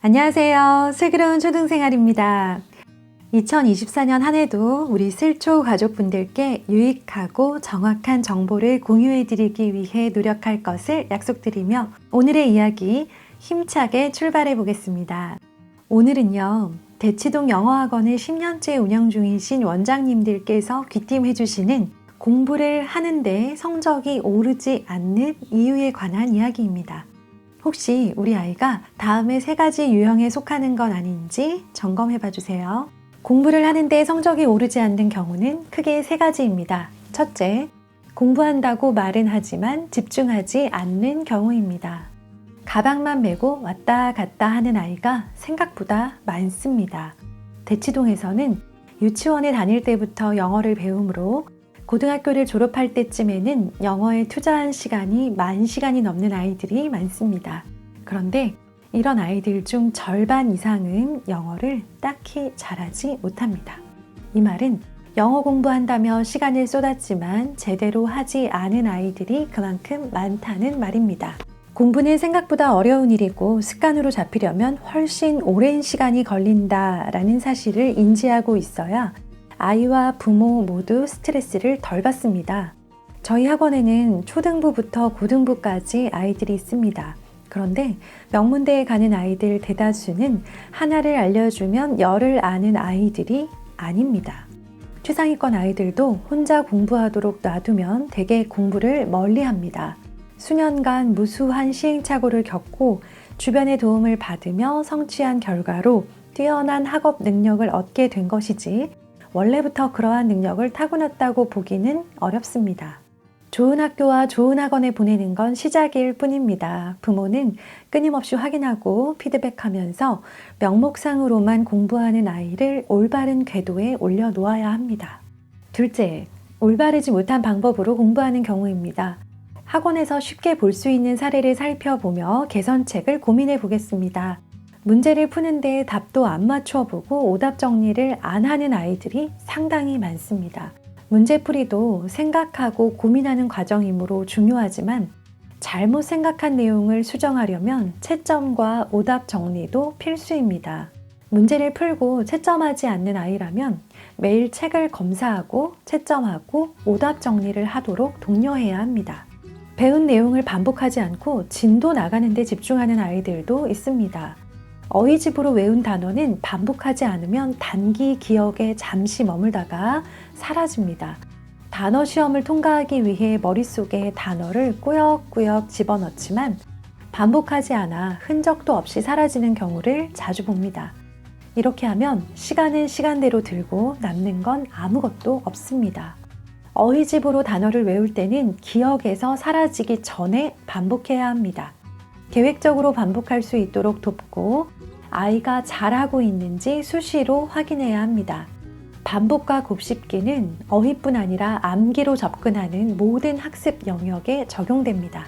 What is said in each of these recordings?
안녕하세요. 슬기로운 초등생활입니다. 2024년 한 해도 우리 슬초 가족분들께 유익하고 정확한 정보를 공유해 드리기 위해 노력할 것을 약속드리며 오늘의 이야기 힘차게 출발해 보겠습니다. 오늘은요, 대치동 영어학원을 10년째 운영 중이신 원장님들께서 귀띔해 주시는 공부를 하는데 성적이 오르지 않는 이유에 관한 이야기입니다. 혹시 우리 아이가 다음에 3가지 유형에 속하는 건 아닌지 점검해 봐 주세요. 공부를 하는데 성적이 오르지 않는 경우는 크게 3가지입니다. 첫째, 공부한다고 말은 하지만 집중하지 않는 경우입니다. 가방만 메고 왔다 갔다 하는 아이가 생각보다 많습니다. 대치동에서는 유치원에 다닐 때부터 영어를 배우므로 고등학교를 졸업할 때쯤에는 영어에 투자한 시간이 10,000시간이 넘는 아이들이 많습니다. 그런데 이런 아이들 중 절반 이상은 영어를 딱히 잘하지 못합니다. 이 말은 영어 공부한다며 시간을 쏟았지만 제대로 하지 않은 아이들이 그만큼 많다는 말입니다. 공부는 생각보다 어려운 일이고 습관으로 잡히려면 훨씬 오랜 시간이 걸린다라는 사실을 인지하고 있어야 아이와 부모 모두 스트레스를 덜 받습니다. 저희 학원에는 초등부부터 고등부까지 아이들이 있습니다. 그런데 명문대에 가는 아이들 대다수는 하나를 알려주면 열을 아는 아이들이 아닙니다. 최상위권 아이들도 혼자 공부하도록 놔두면 대개 공부를 멀리합니다. 수년간 무수한 시행착오를 겪고 주변의 도움을 받으며 성취한 결과로 뛰어난 학업 능력을 얻게 된 것이지 원래부터 그러한 능력을 타고났다고 보기는 어렵습니다. 좋은 학교와 좋은 학원에 보내는 건 시작일 뿐입니다. 부모는 끊임없이 확인하고 피드백하면서 명목상으로만 공부하는 아이를 올바른 궤도에 올려놓아야 합니다. 둘째, 올바르지 못한 방법으로 공부하는 경우입니다. 학원에서 쉽게 볼 수 있는 사례를 살펴보며 개선책을 고민해 보겠습니다. 문제를 푸는데 답도 안 맞춰보고 오답 정리를 안 하는 아이들이 상당히 많습니다. 문제풀이도 생각하고 고민하는 과정이므로 중요하지만 잘못 생각한 내용을 수정하려면 채점과 오답 정리도 필수입니다. 문제를 풀고 채점하지 않는 아이라면 매일 책을 검사하고 채점하고 오답 정리를 하도록 독려해야 합니다. 배운 내용을 반복하지 않고 진도 나가는 데 집중하는 아이들도 있습니다. 어휘집으로 외운 단어는 반복하지 않으면 단기 기억에 잠시 머물다가 사라집니다. 단어 시험을 통과하기 위해 머릿속에 단어를 꾸역꾸역 집어넣지만 반복하지 않아 흔적도 없이 사라지는 경우를 자주 봅니다. 이렇게 하면 시간은 시간대로 들고 남는 건 아무것도 없습니다. 어휘집으로 단어를 외울 때는 기억에서 사라지기 전에 반복해야 합니다. 계획적으로 반복할 수 있도록 돕고 아이가 잘하고 있는지 수시로 확인해야 합니다. 반복과 곱씹기는 어휘뿐 아니라 암기로 접근하는 모든 학습 영역에 적용됩니다.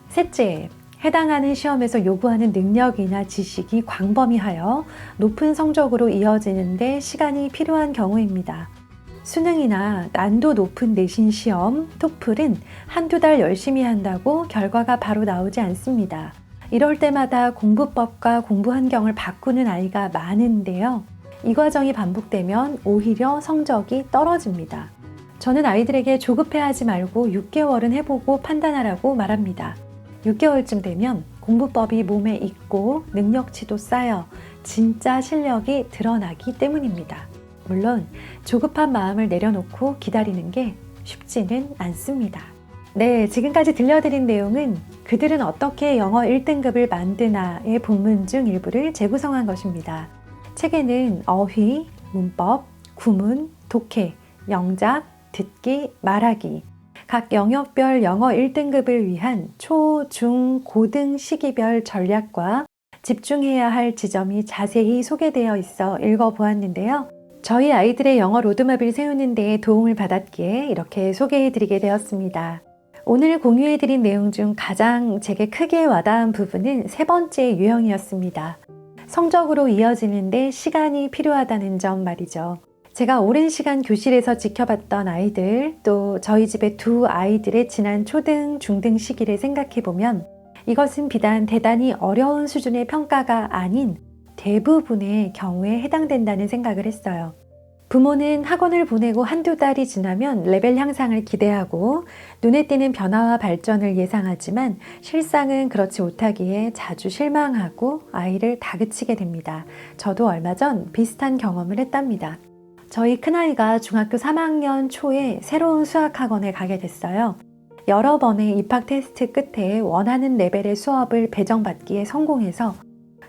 셋째, 해당하는 시험에서 요구하는 능력이나 지식이 광범위하여 높은 성적으로 이어지는 데 시간이 필요한 경우입니다. 수능이나 난도 높은 내신 시험, 토플은 한두 달 열심히 한다고 결과가 바로 나오지 않습니다. 이럴 때마다 공부법과 공부 환경을 바꾸는 아이가 많은데요. 이 과정이 반복되면 오히려 성적이 떨어집니다. 저는 아이들에게 조급해하지 말고 6개월은 해보고 판단하라고 말합니다. 6개월쯤 되면 공부법이 몸에 익고 능력치도 쌓여 진짜 실력이 드러나기 때문입니다. 물론 조급한 마음을 내려놓고 기다리는 게 쉽지는 않습니다. 네, 지금까지 들려드린 내용은 그들은 어떻게 영어 1등급을 만드나의 본문 중 일부를 재구성한 것입니다. 책에는 어휘, 문법, 구문, 독해, 영작, 듣기, 말하기 각 영역별 영어 1등급을 위한 초, 중, 고등 시기별 전략과 집중해야 할 지점이 자세히 소개되어 있어 읽어보았는데요. 저희 아이들의 영어 로드맵을 세우는 데 도움을 받았기에 이렇게 소개해드리게 되었습니다. 오늘 공유해드린 내용 중 가장 제게 크게 와닿은 부분은 3번째 유형이었습니다. 성적으로 이어지는데 시간이 필요하다는 점 말이죠. 제가 오랜 시간 교실에서 지켜봤던 아이들, 또 저희 집의 2 아이들의 지난 초등, 중등 시기를 생각해보면 이것은 비단 대단히 어려운 수준의 평가가 아닌 대부분의 경우에 해당된다는 생각을 했어요. 부모는 학원을 보내고 한두 달이 지나면 레벨 향상을 기대하고 눈에 띄는 변화와 발전을 예상하지만 실상은 그렇지 못하기에 자주 실망하고 아이를 다그치게 됩니다. 저도 얼마 전 비슷한 경험을 했답니다. 저희 큰아이가 중학교 3학년 초에 새로운 수학학원에 가게 됐어요. 여러 번의 입학 테스트 끝에 원하는 레벨의 수업을 배정받기에 성공해서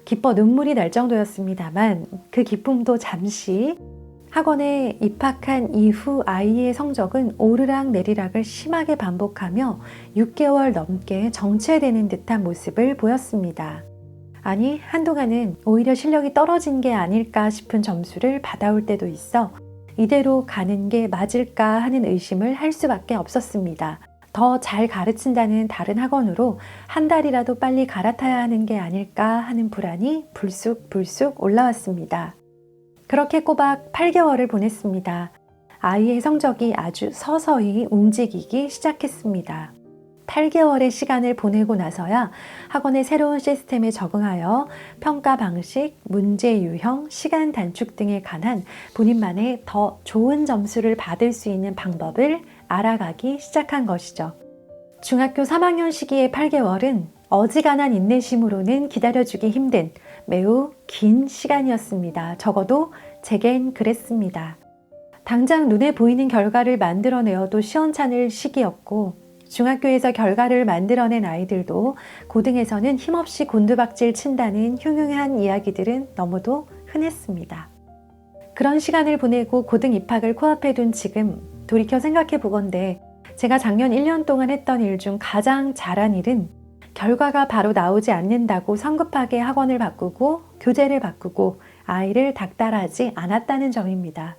기뻐 눈물이 날 정도였습니다만 그 기쁨도 잠시, 학원에 입학한 이후 아이의 성적은 오르락 내리락을 심하게 반복하며 6개월 넘게 정체되는 듯한 모습을 보였습니다. 아니, 한동안은 오히려 실력이 떨어진 게 아닐까 싶은 점수를 받아올 때도 있어 이대로 가는 게 맞을까 하는 의심을 할 수밖에 없었습니다. 더 잘 가르친다는 다른 학원으로 한 달이라도 빨리 갈아타야 하는 게 아닐까 하는 불안이 불쑥 올라왔습니다. 그렇게 꼬박 8개월을 보냈습니다. 아이의 성적이 아주 서서히 움직이기 시작했습니다. 8개월의 시간을 보내고 나서야 학원의 새로운 시스템에 적응하여 평가 방식, 문제 유형, 시간 단축 등에 관한 본인만의 더 좋은 점수를 받을 수 있는 방법을 알아가기 시작한 것이죠. 중학교 3학년 시기의 8개월은 어지간한 인내심으로는 기다려주기 힘든 매우 긴 시간이었습니다. 적어도 제겐 그랬습니다. 당장 눈에 보이는 결과를 만들어내어도 시원찮을 시기였고 중학교에서 결과를 만들어낸 아이들도 고등에서는 힘없이 곤두박질 친다는 흉흉한 이야기들은 너무도 흔했습니다. 그런 시간을 보내고 고등 입학을 코앞에 둔 지금 돌이켜 생각해 보건대 제가 작년 1년 동안 했던 일 중 가장 잘한 일은 결과가 바로 나오지 않는다고 성급하게 학원을 바꾸고 교재를 바꾸고 아이를 닥달하지 않았다는 점입니다.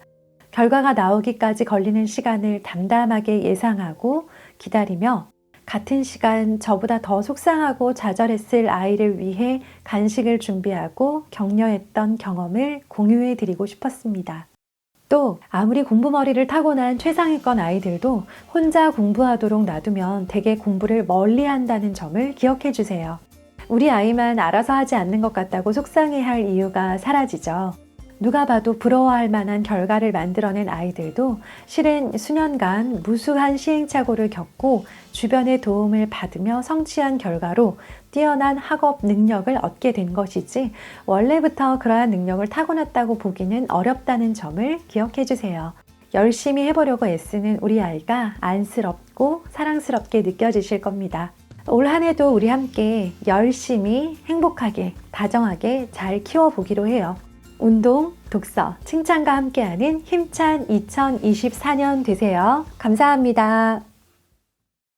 결과가 나오기까지 걸리는 시간을 담담하게 예상하고 기다리며 같은 시간 저보다 더 속상하고 좌절했을 아이를 위해 간식을 준비하고 격려했던 경험을 공유해 드리고 싶었습니다. 또 아무리 공부머리를 타고난 최상위권 아이들도 혼자 공부하도록 놔두면 대개 공부를 멀리한다는 점을 기억해 주세요. 우리 아이만 알아서 하지 않는 것 같다고 속상해할 이유가 사라지죠. 누가 봐도 부러워할 만한 결과를 만들어낸 아이들도 실은 수년간 무수한 시행착오를 겪고 주변의 도움을 받으며 성취한 결과로 뛰어난 학업 능력을 얻게 된 것이지 원래부터 그러한 능력을 타고났다고 보기는 어렵다는 점을 기억해 주세요. 열심히 해보려고 애쓰는 우리 아이가 안쓰럽고 사랑스럽게 느껴지실 겁니다. 올 한 해도 우리 함께 열심히 행복하게 다정하게 잘 키워보기로 해요. 운동, 독서, 칭찬과 함께하는 힘찬 2024년 되세요. 감사합니다.